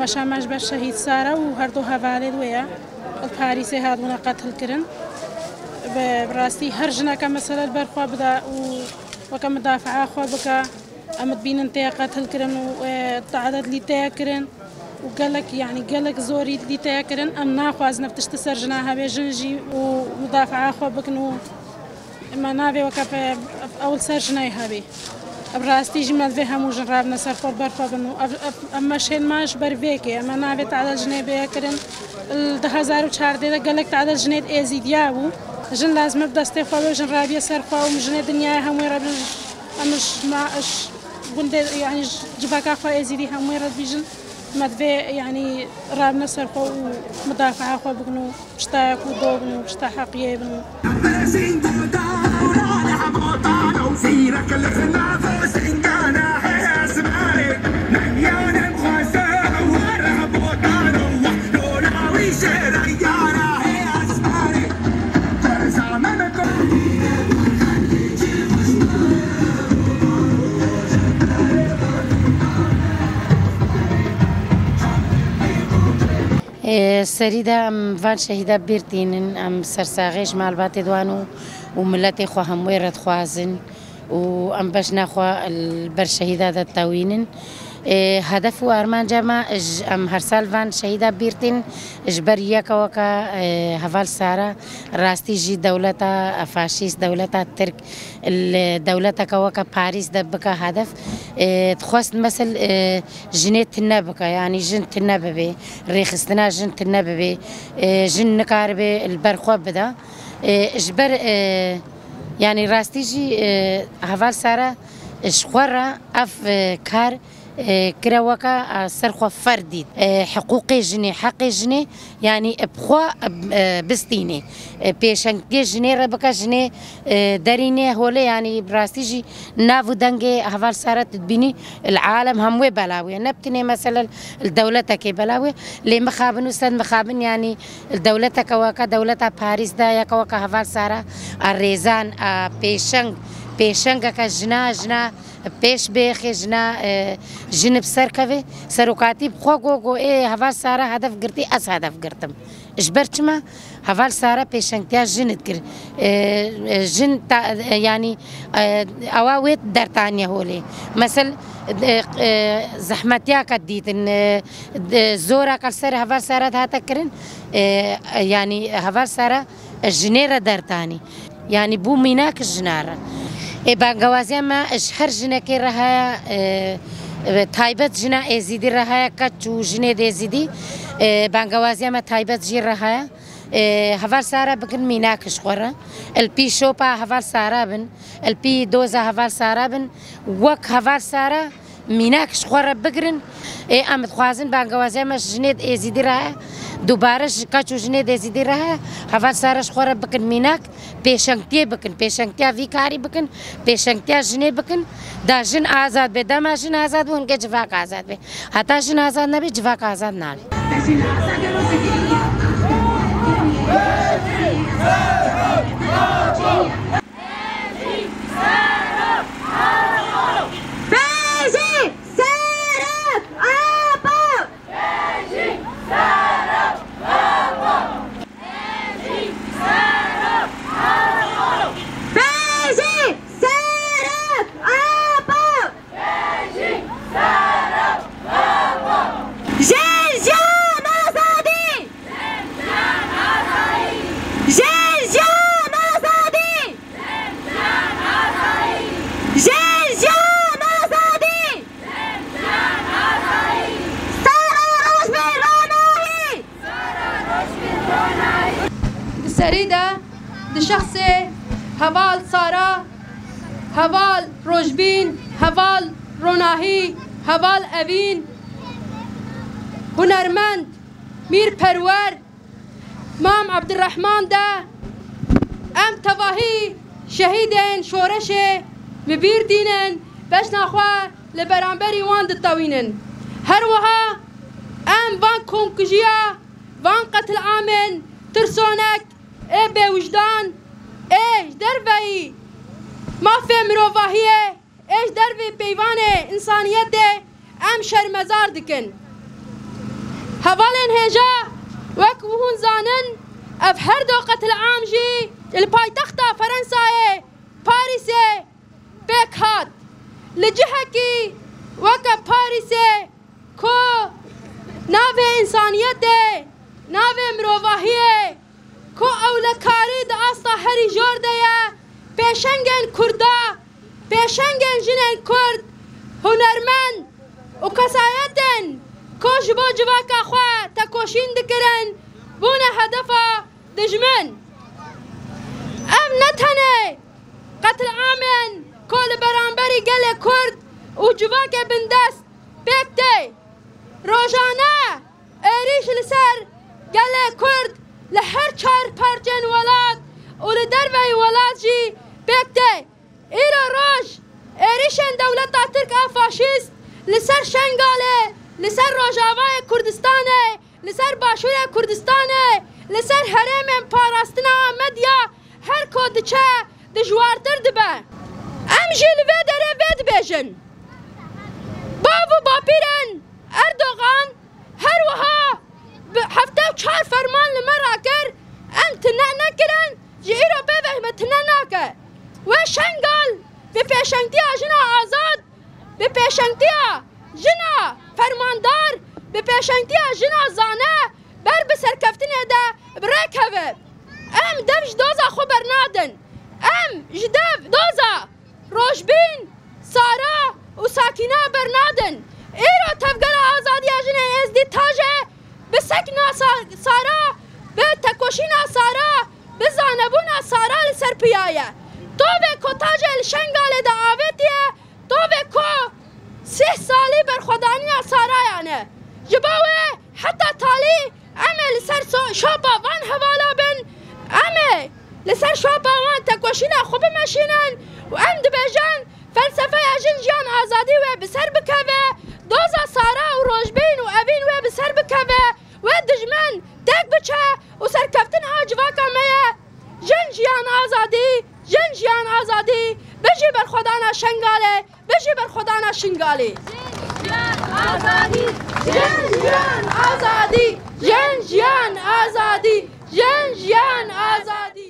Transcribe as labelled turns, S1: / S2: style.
S1: پاشاماش بە شەهید سارە و هەردوو هەڤالێ وەیە پاریسێ هاتبوونە قەتڵکردن بڕاستی هەر ژنەکە مەسەلەت بەرخوا بدا و وەکە مدافعا خۆ بکە ئەمت بینن تێ قەتڵکردن و تەعدەت لی تەیەکردن و گەلک یعنی گەلک زۆری لی تەیەکردن ئەم ناخوازنە پشتە سەر ژنا هەبێ ژنژی و مدافعا خۆ بکن و ئەمە نابێ وەکە ئەوڵ سەر ژنای هەبێ بڕاستیژی مەلێ هەموو ژن ڕابنە سەر خۆ بەرخوا بن و ئەمە شێنماش بەرڤێکێ ئەمە نابێت تعدەت ژنێ بەیەکردن 2014 گەلک تعدەت ژنێت ئێزیدیا بوو ژن لازمە بدەستێ خۆ ژن ڕابیە سەرخوا و ژنێ دنیای هەمووی ڕەبن ئەمش گوندێ یعنی جباکا خۆ ئێزیدی هەمووی ڕەبیژن مەدوێ یعنی ڕابنە سەرخۆ و مدافعا خۆ بگن و شتایەک و دۆ بن و شتا حەقیە بن و
S2: سەریدا ئەم ڤان شەهیدە بیرتینن ئەم سەرساغێش ماڵباتێ دوان و ملەتی خۆ هەمووی ڕەتخوازن و ئەم بەش ناخوا بەر شەهیدا دەتەوینن هەدەف و ئارمانجەمە ئەم هەرسال ڤان شەهیدا بیرتین ژبەر یەکەوەکە هەڤال سارە ڕاستیژی دەولەتە فاشیست دەولەتە ترک دەولەتەکەوەکە پاریس دەبکە هەدەف تخواست مەسل ژنێت تنە بکە ینی ژن تنە ببێ ڕێخستنا ژن تنە ببێ ژن نکار بێ بەرخوا بدە ژبەر ینی ڕاستیژی هەڤال سارە شخوارە ئەف کار کراوەکە سەرخوا فەردیت حقوقی ژنێ حەقی ژنێ ینی بخوا بستینێ پێشەنگێ ژنێ ڕێ بکە ژنێ دەرینێ هۆلێ ینی ڕاستیژی ناو و دەنگێ هەڤال سارە تبینی العالم هەمووی بەلاوێ نەبتنێ مەسەلە دەولەتەکەی بەلاوێ لێ مخابن و سەد مخابن ینی دەولەتەکەوەکە دەولەتە پاریسدا یەکەوەکە هەڤال سارە ئەڕێزان پێشەنگەکە ژنا پێش بێخێ ژن بسەرکەوێ سەرۆکاتی بخوا گۆ هەڤال سارە هەدەف گرتی ئەس هەدەف گرتم ژبەر چمە هەڤال سارە پێشەنگتیا ژنت کرد ژن ینی ئەوە وێت دەرتانیە هۆلێ مەسەل زەحمەتیاکە دیتن زۆرەکە سەر هەڤال سارە هاتەکردن ینی هەڤال سارە ژنێرە دەرتانی ینی بوو میناکە ژنارە بانگەوازیەمە هەر ژنەکەی ڕەهەیە تایبەت ژنە ئێزیدی ڕەهەیە کەچ و ژنێ دێزیدی بانگەوازیەمە تایبەت ژی ڕەهەیە هەڤال سارە بکن میناکش خۆڕە ئەلپی شۆپا هەڤال سارە بن ئەلپی دۆزە هەڤال سارە بن وەک هەڤال سارە میناکش خۆڕە بگرن ئەم دخوازن بانگەوازیەمە ژنێت ئێزیدی ڕەهەیە دووبارەش کەچ و ژنێ دێزیدی ڕەهەیە هەڤال سارەش خۆڕە بکن میناک پێشەنگتیێ بکن پێشەنگتیا ڤیکاری بکن پێشەنگتیا ژنێ بکن دا ژن ئازاد بێ دەما ژن ئازاد بوو هەنگە جڤاک ئازاد بێ هەتا ژن ئازاد نەبێ جڤاک ئازاد نابێ
S3: سەریدا دشەخصێ هەڤال سارە هەڤال ڕۆژبین هەڤال ڕۆناهی هەڤال ئەڤین هونەرمەند میر پەروەر مام عەبدوڕەحمان دا ئەم تەڤاهی شەهیدên شۆرەشێ ببیر دینن بەش ناخوا لە بەرامبەری وان دتەوینن هەروەها ئەم ڤان کۆمکوژیە ڤان قەتلعامên ترسۆنەک بێوجدان دەرڤەیی مافێ مرۆڤاهیە دەرڤێ پەیوانێ ئینسانیەتێ ئەم شەرمەزار دکن هەواڵێن هێژە وەک هون زانن ئەف هەردوو قەتل عام ژی لە پایتەختە فەرەنسایê پاریسê پێک هات لە جihekî وەکە پاریسê کو navê însaniyetê navê mirovahiyê ku ewlekarî di asta herî jor de ye pêşengên Kurda pêşengên jinên Kurd hunermend û kesayetên ku ji bo civaka xwe tekoşîn dikirin bûne hedefa dijmin. Em ne tenê qetil amên ku li beramberî gelê Kurd û civakê bindest pêk tê rojane êrîş li ser gelê Kurd li her çar parçên welat û li derveyê welat jî pêk tê. Îro roj êrişên dewleta Tirk a faşîst li ser Şengalê li ser Rojavayê Kurdistanê li ser Başûrê Kurdistanê li ser herêmên parastina medya her ku diçe dijwartir dibe. Em jî li vê derê vê dibêjin bav û bapîrên Erdogan her wiha hefte û çar ferman li me rakir em tune nekirin ji îro pêvek me tune nake. Wê Şengal bi pêşengtiya jina azad bi pêşengtiya jina fermandar bi pêşengtiya jina zane ber bi serkeftinê de bi rêk heve. Em dev ji doza xwe bernadin. Em ji dev doza Rojbîn, Sara û Sakîne bernadin. Îro tevgera azadiya jinên êzdî taje bi sekina Sara bi tekoşîna Sara bi zanebûna Sara li ser piya ye. Tovê ku tajê li Şengalê de avêtiye tovê ku 3 salî berxwedaniya Sarayan e. Ji bo wê heta talî em ê li ser şopa van hevala bin em ê li ser şopa wan tekoşîna xwe bimeşînin û em dibêjin felsefeya jin jiyan azadî wê bi ser bikeve doza Sara û Rojbîn û evîn wê bi ser bikeve wê dijmin têk biçe û serkeftina civaka me ye jin jiyan azadî jin jiyan azadî bijî berxwedana Şengalê bijî berxwedana Şingalê. Jin jiyan azadî jin jiyan azadî jin jiyan azadî.